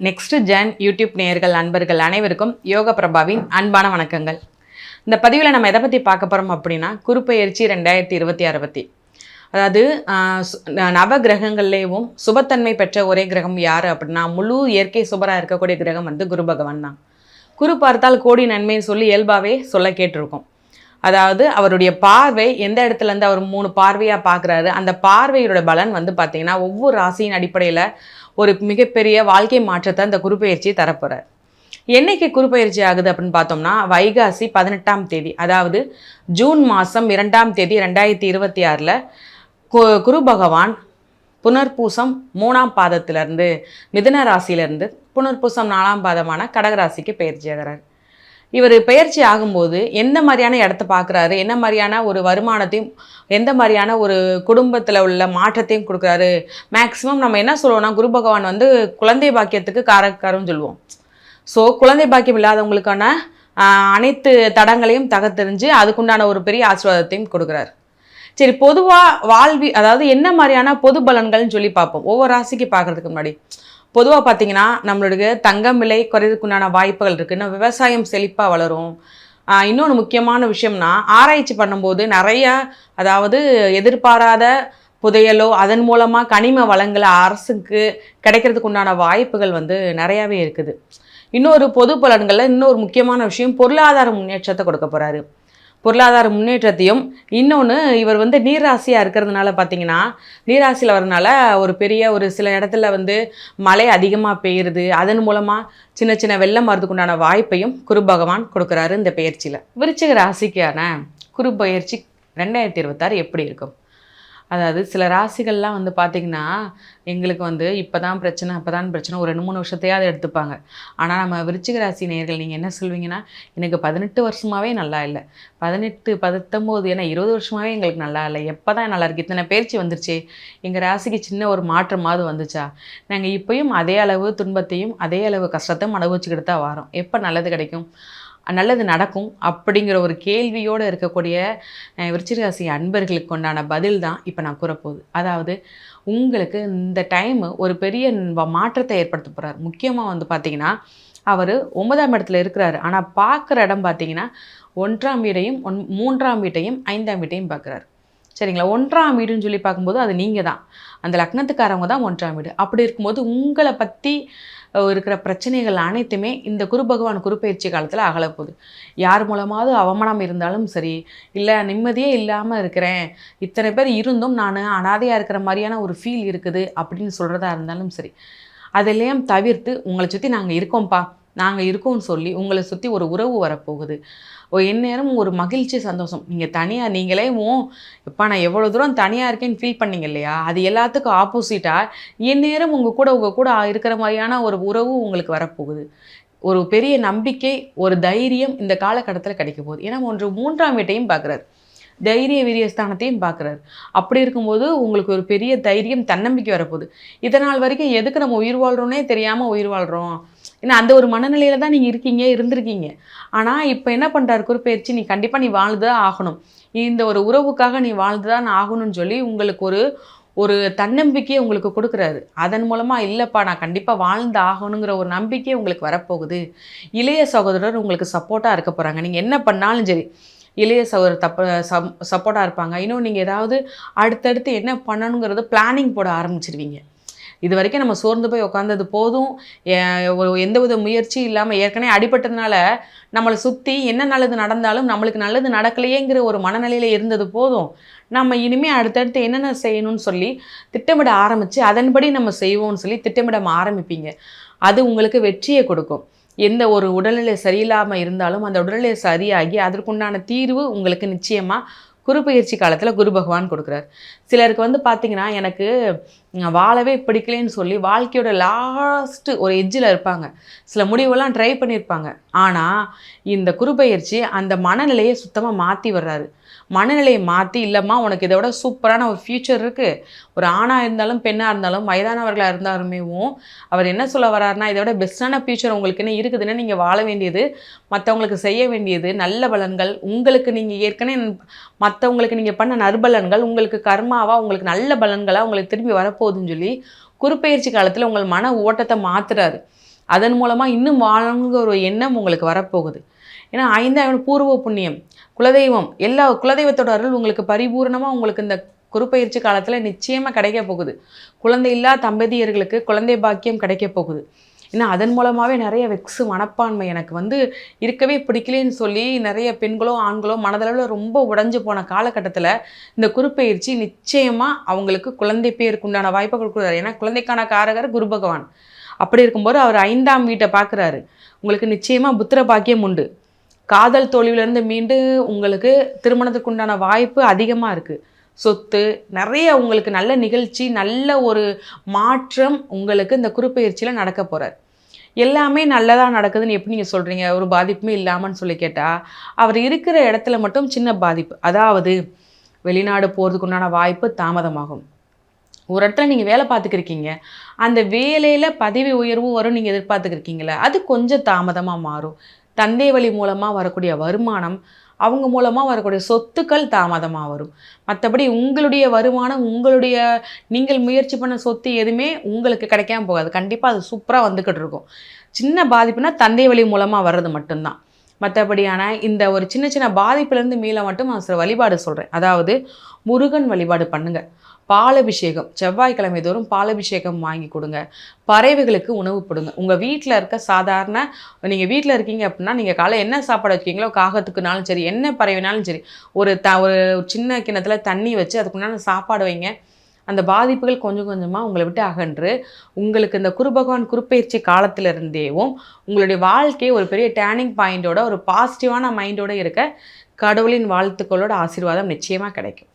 Next gen YouTube நேயர்கள் நண்பர்கள் அனைவருக்கும் யோக பிரபாவின் அன்பான வணக்கங்கள். இந்த பதிவில் நம்ம எதை பற்றி பார்க்க போகிறோம் அப்படின்னா குருப்பெயர்ச்சி 2026 பற்றி. அதாவது நவ கிரகங்கள்லேயும் சுபத்தன்மை பெற்ற ஒரே கிரகம் யார் அப்படின்னா முழு இயற்கை சுபராக இருக்கக்கூடிய கிரகம் குரு பகவான் தான். குரு பார்த்தால் கோடி நன்மைன்னு சொல்லி இயல்பாகவே சொல்ல கேட்டிருக்கோம். அதாவது அவருடைய பார்வை எந்த இடத்துலேருந்து அவர் 3 பார்வையாக பார்க்குறாரு, அந்த பார்வையோட பலன் பார்த்திங்கன்னா ஒவ்வொரு ராசியின் அடிப்படையில் ஒரு மிகப்பெரிய வாழ்க்கை மாற்றத்தை அந்த குருப்பெயர்ச்சி தரப்போகிறார். என்னைக்கு குருப்பெயர்ச்சி ஆகுது அப்படின்னு பார்த்தோம்னா வைகாசி 18ஆம் தேதி, அதாவது ஜூன் மாதம் 2ஆம் தேதி 2026 குரு பகவான் புனர்பூசம் 3ஆம் பாதத்திலிருந்து மிதுன ராசியிலிருந்து புனர்பூசம் 4ஆம் பாதமான கடகராசிக்கு பயிற்சி ஆகிறார். இவர் பயிற்சி ஆகும்போது எந்த மாதிரியான இடத்த பார்க்குறாரு, என்ன மாதிரியான ஒரு வருமானத்தையும் எந்த மாதிரியான ஒரு குடும்பத்தில் உள்ள மாற்றத்தையும் கொடுக்குறாரு. மேக்ஸிமம் நம்ம என்ன சொல்லுவோம்னா குரு பகவான் குழந்தை பாக்கியத்துக்கு காரக்காரன்னு சொல்லுவோம். ஸோ குழந்தை பாக்கியம் இல்லாதவங்களுக்கான அனைத்து தடங்களையும் தகத்தெறிஞ்சு அதுக்குண்டான ஒரு பெரிய ஆசீர்வாதத்தையும் கொடுக்குறாரு. சரி, பொதுவாக அதாவது என்ன மாதிரியான பொது பலன்கள்னு சொல்லி பார்ப்போம். ஒவ்வொரு ராசிக்கு பார்க்குறதுக்கு முன்னாடி பொதுவாக பார்த்தீங்கன்னா நம்மளுடைய தங்கம் விலை குறைறதுக்குண்டான வாய்ப்புகள் இருக்குது. இன்னும் விவசாயம் செழிப்பாக வளரும். இன்னொன்று முக்கியமான விஷயம்னா ஆராய்ச்சி பண்ணும்போது நிறையா அதாவது எதிர்பாராத புதையலோ அதன் மூலமாக கனிம வளங்களை அரசுக்கு கிடைக்கிறதுக்கு உண்டான வாய்ப்புகள் நிறையாவே இருக்குது. இன்னொரு பொது பலன்களில் இன்னொரு முக்கியமான விஷயம் பொருளாதார முன்னேற்றத்தை கொடுக்க போகிறாரு. பொருளாதார முன்னேற்றத்தையும் இன்னொன்று இவர் நீர்ராசியாக இருக்கிறதுனால பார்த்தீங்கன்னா நீர்ராசியில் வரனால ஒரு பெரிய ஒரு சில இடத்துல மழை அதிகமாக பெய்யுறது, அதன் மூலமாக சின்ன சின்ன வெள்ளம் வரதுக்குண்டான வாய்ப்பையும் குரு பகவான் கொடுக்குறாரு இந்த பயிற்சியில். விருச்சிக ராசிக்கான குரு பயிற்சி 2026 எப்படி இருக்கும்? அதாவது சில ராசிகள்லாம் பார்த்திங்கன்னா எங்களுக்கு இப்போ தான் பிரச்சனை அப்போ தான் பிரச்சனை ஒரு 2-3 வருஷத்தையாவது எடுத்துப்பாங்க. ஆனால் நம்ம விருச்சிக ராசி நேயர்கள் நீங்கள் என்ன சொல்வீங்கன்னா எனக்கு 18 வருஷமாகவே நல்லா இல்லை, 18 19 ஏன்னா 20 வருஷமாகவே எங்களுக்கு நல்லா இல்லை, எப்போ தான் நல்லா இருக்குது, இத்தனை பயிற்சி வந்துருச்சு, எங்கள் ராசிக்கு சின்ன ஒரு மாற்றமாவது வந்துச்சா, நாங்கள் இப்போயும் அதே அளவு துன்பத்தையும் அதே அளவு கஷ்டத்தையும் அனுபவிச்சுக்கிட்டு தான் வரோம், எப்போ நல்லது கிடைக்கும், நல்லது நடக்கும் அப்படிங்கிற ஒரு கேள்வியோடு இருக்கக்கூடிய விருச்சிகராசி அன்பர்களுக்கு உண்டான பதில் தான் இப்போ நான் கூறப்போகுது. அதாவது உங்களுக்கு இந்த டைமு ஒரு பெரிய மாற்றத்தை ஏற்படுத்த போகிறார். முக்கியமாக பார்த்திங்கன்னா அவர் 9ஆம் இடத்துல இருக்கிறாரு. ஆனால் பார்க்குற இடம் பார்த்திங்கன்னா 1ஆம் வீட்டையும் 3ஆம் வீட்டையும் 5ஆம் வீட்டையும் பார்க்குறாரு. சரிங்களா? 1ஆம் வீடுன்னு சொல்லி பார்க்கும்போது அது நீங்கள் தான், அந்த லக்னத்துக்காரவங்க தான் 1ஆம் வீடு. அப்படி இருக்கும்போது உங்களை பற்றி இருக்கிற பிரச்சனைகள் அனைத்துமே இந்த குரு பகவான் குருப்பெயர்ச்சி காலத்தில் அகலப்போகுது. யார் மூலமாவது அவமானம் இருந்தாலும் சரி, இல்லை நிம்மதியே இல்லாமல் இருக்கிறேன், இத்தனை பேர் இருந்தும் நான் அனாதையாக இருக்கிற மாதிரியான ஒரு ஃபீல் இருக்குது அப்படின்னு சொல்கிறதா இருந்தாலும் சரி, அதெல்லாம் தவிர்த்து உங்களை சுற்றி நாங்கள் இருக்கோம்ப்பா, நாங்கள் இருக்கோம்னு சொல்லி உங்களை சுற்றி ஒரு உறவு வரப்போகுது. எந்நேரம் ஒரு மகிழ்ச்சி சந்தோஷம். நீங்கள் தனியாக நீங்களே இப்போ நான் எவ்வளோ தூரம் தனியாக இருக்கேன்னு ஃபீல் பண்ணீங்க இல்லையா, அது எல்லாத்துக்கும் ஆப்போசிட்டாக எந்நேரம் உங்கள் கூட இருக்கிற மாதிரியான ஒரு உறவு உங்களுக்கு வரப்போகுது. ஒரு பெரிய நம்பிக்கை, ஒரு தைரியம் இந்த காலகட்டத்தில் கிடைக்க போகுது. ஏன்னா 3ஆம் வீட்டையும் பார்க்குறாரு, தைரிய வீரியஸ்தானத்தையும் பார்க்குறாரு. அப்படி இருக்கும்போது உங்களுக்கு ஒரு பெரிய தைரியம் தன்னம்பிக்கை வரப்போகுது. இதனால் வரைக்கும் எதுக்கு நம்ம உயிர் வாழ்கிறோன்னே தெரியாமல் உயிர் வாழ்கிறோம், ஏன்னா அந்த ஒரு மனநிலையில் தான் நீங்கள் இருந்திருக்கீங்க. ஆனால் இப்போ என்ன பண்ணுறாரு குருப்பெயர்ச்சி, நீ கண்டிப்பாக நீ வாழ்ந்து தான் ஆகணும், இந்த ஒரு உறவுக்காக நீ வாழ்ந்து தான் ஆகணும்னு சொல்லி உங்களுக்கு ஒரு தன்னம்பிக்கையை உங்களுக்கு கொடுக்குறாரு. அதன் மூலமாக இல்லைப்பா நான் கண்டிப்பாக வாழ்ந்து ஆகணுங்கிற ஒரு நம்பிக்கை உங்களுக்கு வரப்போகுது. இளைய சகோதரர் உங்களுக்கு சப்போர்ட்டாக இருக்க போகிறாங்க. நீங்கள் என்ன பண்ணாலும் சரி இளைய சகோதரர் சப்போர்ட்டாக இருப்பாங்க. இன்னும் நீங்கள் ஏதாவது அடுத்தடுத்து என்ன பண்ணணுங்கிறது பிளானிங் போட ஆரம்பிச்சிருவீங்க. இது வரைக்கும் நம்ம சோர்ந்து போய் உட்காந்தது போதும், எந்தவித முயற்சியும் இல்லாமல் ஏற்கனவே அடிபட்டதுனால நம்மளை சுற்றி என்ன நல்லது நடந்தாலும் நம்மளுக்கு நல்லது நடக்கலையேங்கிற ஒரு மனநிலையில் இருந்தது போதும், நம்ம இனிமேல் அடுத்தடுத்து என்னென்ன செய்யணும்னு சொல்லி திட்டமிட ஆரம்பித்து அதன்படி நம்ம செய்வோம்னு சொல்லி திட்டமிட ஆரம்பிப்பீங்க. அது உங்களுக்கு வெற்றியை கொடுக்கும். எந்த ஒரு உடல்நிலை சரியில்லாமல் இருந்தாலும் அந்த உடல்நிலை சரியாகி அதற்குண்டான தீர்வு உங்களுக்கு நிச்சயமாக குருப்பெயர்ச்சி காலத்தில் குரு பகவான் கொடுக்குறார். சிலருக்கு பார்த்திங்கன்னா எனக்கு வாழவே பிடிக்கலன்னு சொல்லி வாழ்க்கையோட லாஸ்ட்டு ஒரு எட்ஜில் இருப்பாங்க, சில முடிவெல்லாம் ட்ரை பண்ணியிருப்பாங்க. ஆனால் இந்த குருப்பெயர்ச்சி அந்த மனநிலையை சுத்தமாக மாற்றி வர்றாரு. மனநிலையை மாற்றி இல்லைம்மா உனக்கு இதை விட சூப்பரான ஒரு ஃப்யூச்சர் இருக்குது, ஒரு ஆணாக இருந்தாலும் பெண்ணாக இருந்தாலும் வயதானவர்களாக இருந்தாலுமேவும் அவர் என்ன சொல்ல வர்றாருன்னா இதை விட பெஸ்ட்டான ஃப்யூச்சர் உங்களுக்கு என்ன இருக்குதுன்னா நீங்கள் வாழ வேண்டியது, மற்றவங்களுக்கு செய்ய வேண்டியது நல்ல பலன்கள், உங்களுக்கு நீங்கள் ஏற்கனவே மற்றவங்களுக்கு நீங்கள் பண்ண நற்பலன்கள் உங்களுக்கு கர்மாவாக உங்களுக்கு நல்ல பலன்களாக உங்களுக்கு திரும்பி வரப்போகுதுன்னு சொல்லி குருப்பெயர்ச்சி காலத்தில் உங்கள் மன ஓட்டத்தை மாற்றுறாரு. அதன் மூலமாக இன்னும் வாழணுங்கிற ஒரு எண்ணம் உங்களுக்கு வரப்போகுது. ஏன்னா 5ஆம் பூர்வ புண்ணியம், குலதெய்வம், எல்லா குலதெய்வத்தோட அருள் உங்களுக்கு பரிபூர்ணமாக உங்களுக்கு இந்த குருப்பெயர்ச்சி காலத்தில் நிச்சயமாக கிடைக்க போகுது. குழந்தை இல்லா தம்பதியர்களுக்கு குழந்தை பாக்கியம் கிடைக்க போகுது. ஏன்னா அதன் மூலமாகவே நிறைய வெக்ஸு மனப்பான்மை எனக்கு இருக்கவே பிடிக்கலன்னு சொல்லி நிறைய பெண்களோ ஆண்களோ மனதளவில் ரொம்ப உடைஞ்சு போன காலகட்டத்தில் இந்த குருப்பெயர்ச்சி நிச்சயமாக அவங்களுக்கு குழந்தை பேருக்கு உண்டான வாய்ப்பை கொடுக்குறாரு. ஏன்னா குழந்தைக்கான காரகர் குரு பகவான். அப்படி இருக்கும்போது அவர் 5ஆம் வீட்டை பார்க்குறாரு. உங்களுக்கு நிச்சயமாக புத்திர பாக்கியம் உண்டு. காதல் தோல்வியிலேருந்து மீண்டு உங்களுக்கு திருமணத்துக்கு உண்டான வாய்ப்பு அதிகமாக இருக்குது. சொத்து நிறைய உங்களுக்கு நல்ல நிகழ்ச்சி, நல்ல ஒரு மாற்றம் உங்களுக்கு இந்த குருப்பெயர்ச்சியில் நடக்க போகிறார். எல்லாமே நல்லதாக நடக்குதுன்னு எப்படி நீங்கள் சொல்கிறீங்க, ஒரு பாதிப்புமே இல்லாமன்னு சொல்லி கேட்டால், அவர் இருக்கிற இடத்துல மட்டும் சின்ன பாதிப்பு. அதாவது வெளிநாடு போகிறதுக்கு உண்டான வாய்ப்பு தாமதமாகும். ஒரு இடத்துல நீங்கள் வேலை பார்த்துக்கிருக்கீங்க, அந்த வேலையில் பதவி உயர்வும் வரும் நீங்கள் எதிர்பார்த்துக்கிருக்கீங்களே, அது கொஞ்சம் தாமதமாக மாறும். தந்தை வழி மூலமாக வரக்கூடிய வருமானம், அவங்க மூலமாக வரக்கூடிய சொத்துக்கள் தாமதமாக வரும். மற்றபடி உங்களுடைய வருமானம், நீங்கள் முயற்சி பண்ண சொத்து எதுவுமே உங்களுக்கு கிடைக்காம போகாது. கண்டிப்பாக அது சூப்பராக வந்துக்கிட்டு இருக்கும். சின்ன பாதிப்புனா தந்தை வழி மூலமாக வர்றது மட்டும்தான். மற்றபடியான இந்த ஒரு சின்ன சின்ன பாதிப்புலேருந்து மீள மட்டும் நான் சில வழிபாடு சொல்கிறேன். அதாவது முருகன் வழிபாடு பண்ணுங்கள். பாலபிஷேகம் செவ்வாய்க்கிழமை தோறும் பாலபிஷேகம் வாங்கி கொடுங்க. பறவைகளுக்கு உணவு கொடுங்க. உங்கள் வீட்டில் இருக்க சாதாரண, நீங்கள் வீட்டில் இருக்கீங்க அப்படின்னா நீங்கள் காலை என்ன சாப்பாடு வைக்கீங்களோ, காகத்துக்குனாலும் சரி, என்ன பறவைனாலும் சரி, ஒரு சின்ன கிண்ணத்தில் தண்ணி வச்சு அதுக்குண்டான சாப்பாடு வைங்க. அந்த பாதிப்புகள் கொஞ்சம் கொஞ்சமாக உங்களை விட்டு அகன்று உங்களுக்கு இந்த குரு பகவான் குருப்பெயர்ச்சி காலத்திலிருந்தேவும் உங்களுடைய வாழ்க்கையை ஒரு பெரிய டேர்னிங் பாயிண்டோட, ஒரு பாசிட்டிவான மைண்டோட இருக்க கடவுளின் வாழ்த்துக்களோட ஆசீர்வாதம் நிச்சயமாக கிடைக்கும்.